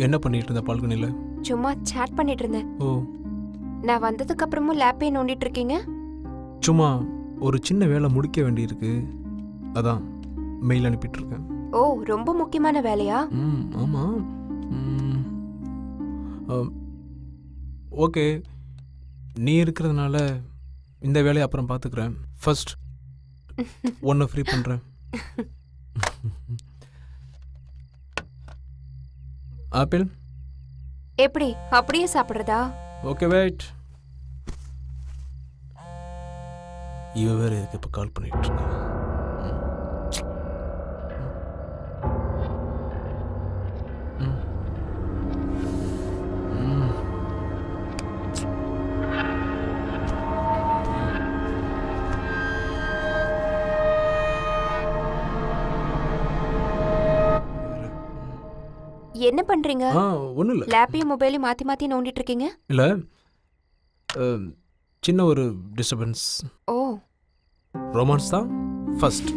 என்ன பண்ணிட்டு இருந்த பால்கனில? சும்மா சாட் பண்ணிட்டு இருந்தேன். ஓ, நான் வந்ததுக்கு அப்புறமும் லேப்பே நோண்டிட்டு இருக்கீங்க? சும்மா ஒரு சின்ன வேலை முடிக்க வேண்டியிருக்கு, அதான் மெயில் அனுப்பிட்டு இருக்கேன். ஓ, ரொம்ப முக்கியமான வேலையா? ஆமாம். ஓகே, நீ இருக்கிறதுனால இந்த வேலையை அப்புறம் பார்த்துக்கிறேன். ஃபர்ஸ்ட் ஒன்று ஃப்ரீ பண்ணுறேன். ஆப்பிள் எப்படி அப்படியே சாப்பிடுறதா? Okay, wait. இவ வேற எதுக்கு இப்போ கால் பண்ணிட்டு இருக்கா? என்ன பண்றீங்க? ஒன்றும் இல்லை. லேப்பையும் மொபைலையும் மாத்தி மாத்தி நோண்டிட்டு இருக்கீங்க? இல்லை, சின்ன ஒரு டிஸ்டர்பன்ஸ். ஓ, ரொமான்ஸ் தான் ஃபர்ஸ்ட்.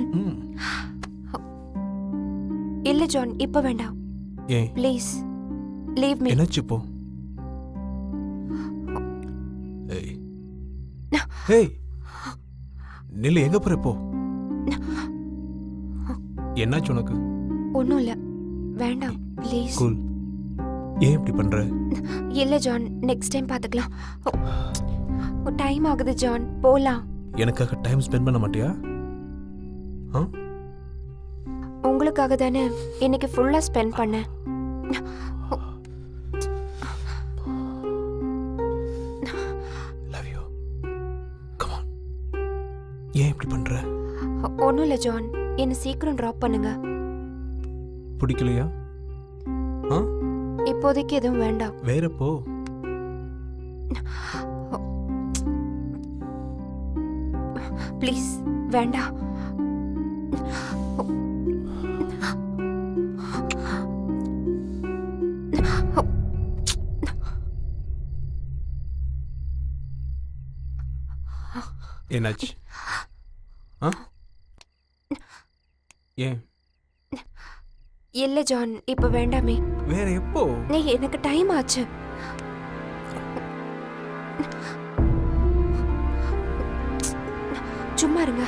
இல்ல ஜான், இப்ப வேண்டாம். ஏன்? Please leave me. என்னாச்சு இப்போ? ஏய் ஏய், நில்லு, எங்க போற இப்போ? என்னாச்சு உனக்கு? ஒன்றும் இல்லை, வேண்டாம் ப்ளீஸ். கூல். ஏன் இப்படி பண்ற? இல்லை ஜான், நெக்ஸ்ட் டைம் பார்த்துக்கலாம். டைம் ஆகுது ஜான், போலாம். எனக்காக டைம் ஸ்பெண்ட் பண்ண மாட்டியா? உங்களுக்காக தானே இன்னைக்கு ஃபுல்லா ஸ்பெண்ட் பண்ணேன். Love you. Come on. ஏன் இப்படி பண்ற? ஒன்றும் இல்லை ஜான், என்னை சீக்கிரம் ட்ராப் பண்ணுங்க. பிடிக்கலையா? இப்போதைக்கு எதுவும் வேண்டாம். வேற போ. ப்ளீஸ் வேண்டாம். என்னாச்சு? ஏன்? இல்ல ஜான், இப்ப வேண்டாமே. வேற எப்போ? நீ எனக்கு டைம் ஆச்சு. சும்மா இருங்க.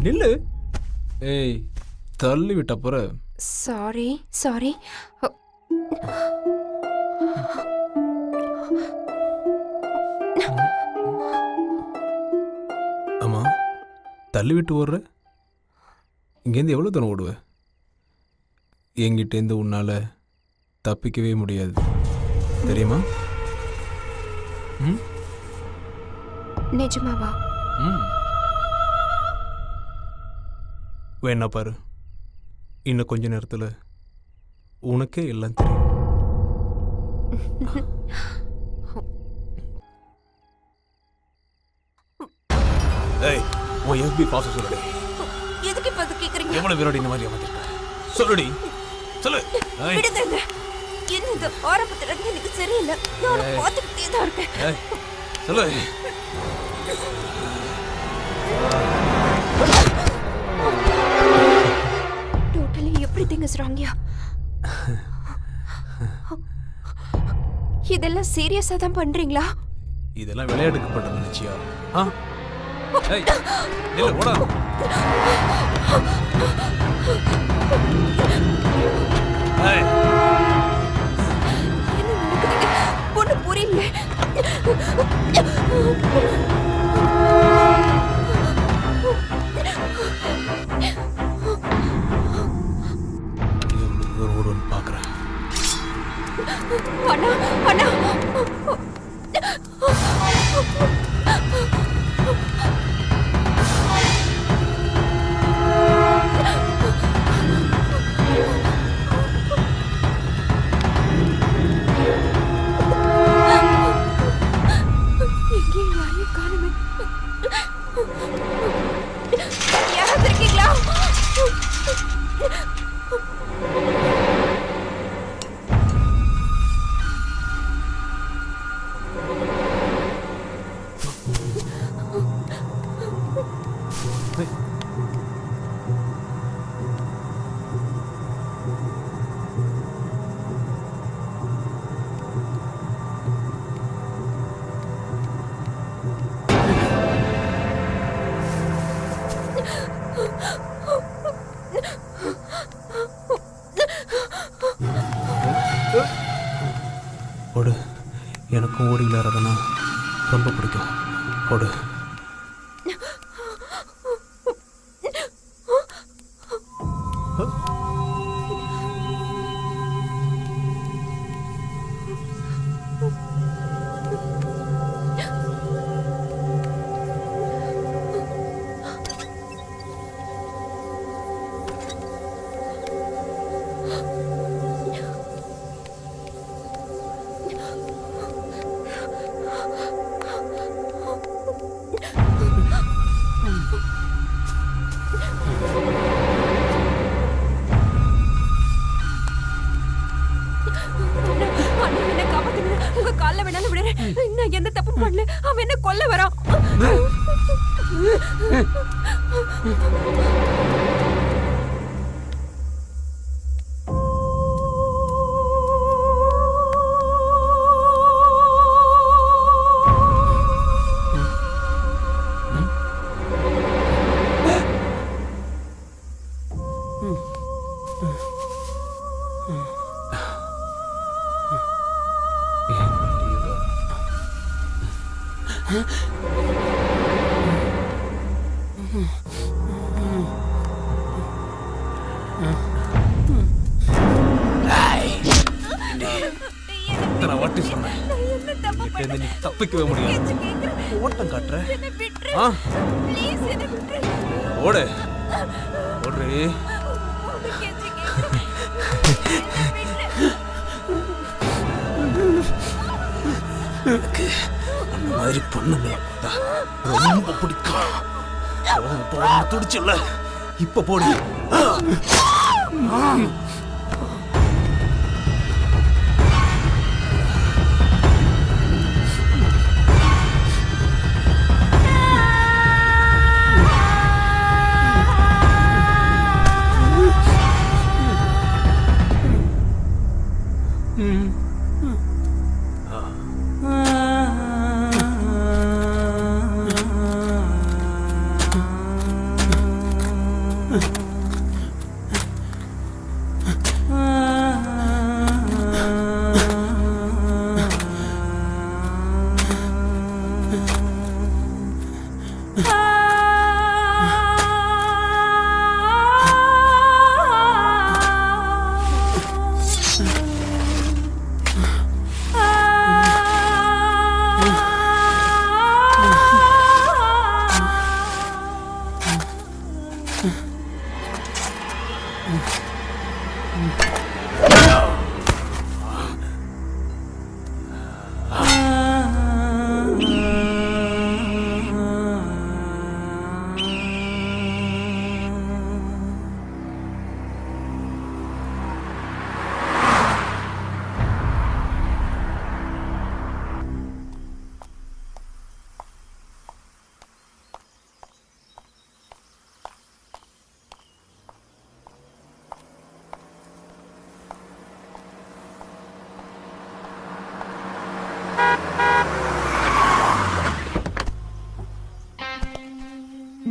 நில்லு. ஏய், தள்ளி விட்ட போற. Sorry sorry. ஆமா, தள்ளி விட்டு ஓடுற. இங்கேருந்து எவ்வளோ தூரம் ஓடுவ? என்கிட்டேருந்து உன்னால தப்பிக்கவே முடியாது, தெரியுமா? நிஜமாவா? வேணா பாரு, இன்னும் கொஞ்ச நேரத்தில் உனக்கே எல்லாம் தெரியும். ஏய், உன் எஃபி பாஸ் சொல்லுடி. எதுக்கு இப்ப அது கேக்குறீங்க? எவ்வளவு பேரோட இந்த மாதிரி ஏமாத்திருக்க? சொல்லுடி, சொல்லு. விடுங்க. என்ன இது ஆரம்பத்துல இருந்து எனக்கு சரியில்லை. நான் பார்த்துக்கிட்டே தான் இருக்கேன். ஏய், சொல்லு. Totally everything is wrong here. இதெல்லாம் சீரியஸா தான் பண்றீங்களா? இதெல்லாம் விளையாட்டுக்கு பண்ற நினைச்சியா? ஏய், நில்லு, ஓடா. ஏய், என்ன நடக்குது? ஒண்ணு புரியல. ஓடுன்னு பார்க்குறேன். அண்ணா அண்ணா, எங்கேயும் யாரையும் காணுமே. ஓடு. எனக்கும் ஓடி விளையாடுறதுன்னா ரொம்ப பிடிக்கும். ஓடு. உங்க கால்ல வேணாலும் விடுறேன். நான் எந்த தப்பும் பண்ணல. அவன் என்ன கொல்ல வரான். இத்தனை வாட்டி சொன்னேன், நீ தப்பிக்கவே முடியாது. ஓட்டம் காட்டுற. ஆ, ஓடு ஓடு. எனக்கு அந்த மாதிரி பொண்ணுங்களை பார்த்தா ரொம்ப பிடிக்கும். துடிச்சுல்ல, இப்ப போடு.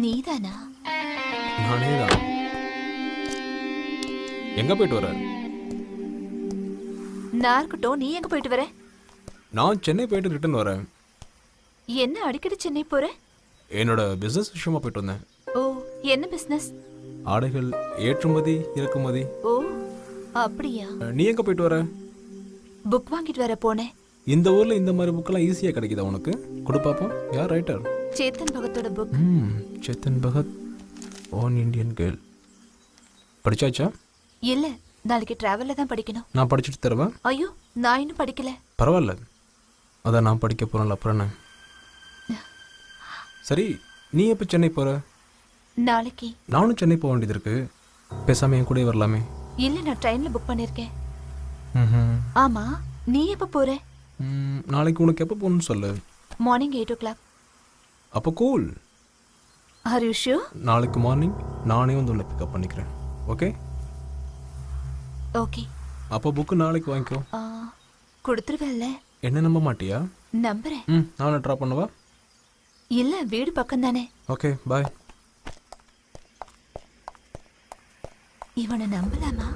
நீதானா? நானேதான். எங்க போயிட்டு வர? நான் இருக்கட்டும், நீ எங்க போயிட்டு வர? நான் சென்னை போயிட்டு ரிட்டர்ன் வரேன். என்ன அடிக்கடி சென்னை போற? என்னோட பிசினஸ் விஷயமா போயிட்டு வந்தேன். ஓ, என்ன பிசினஸ்? ஆடைகள் ஏற்றுமதி இறக்குமதி. ஓ, அப்படியா? நீ எங்க போயிட்டு வர? புக் வாங்கிட்டு வர போனேன். இந்த ஊர்ல இந்த மாதிரி புக்கெல்லாம் ஈஸியா கிடைக்குதா உனக்கு? கொடு பாப்போம். யார் ரைட்டர்? சேத்தன் பகத்தோட book. Chetan Bhagat, one Indian girl. படிச்சாச்சா? இல்ல, நாளைக்கு டிராவல்ல தான் படிக்கணும். நான் படிச்சுட்டு தருவேன். ஐயோ, நான் இன்னும் படிக்கல. பரவாயில்ல, அதான் நான் படிக்க போறேன்ல, அப்புறம் என்ன? சரி, நீ எப்போ சென்னை போற? நாளைக்கு. நானும் சென்னை போக வேண்டியது இருக்கு. பேசாம என் கூட வரலாமே? இல்ல, நான் ட்ரெயின்ல புக் பண்ணிருக்கேன். ஆமா, நீ எப்ப போற? நாளைக்கு உனக்கு எப்போ போகணும்னு சொல்லு. Morning 8 o'clock. அப்போ கூல். Are you sure? நாளைக்கு மார்னிங் நானே வந்து உன்னை பிக்கப் பண்ணிக்கிறேன். ஓகே? ஓகே. அப்போ புக்கு நாளைக்கு வாங்கிக்கோ. கொடுத்துருவேல்ல? என்ன நம்ப மாட்டியா? நம்புறேன். நானே ட்ராப் பண்ணவா? இல்ல, வீடு பக்கம் தானே. ஓகே, பாய். இவனை நம்பலாமா?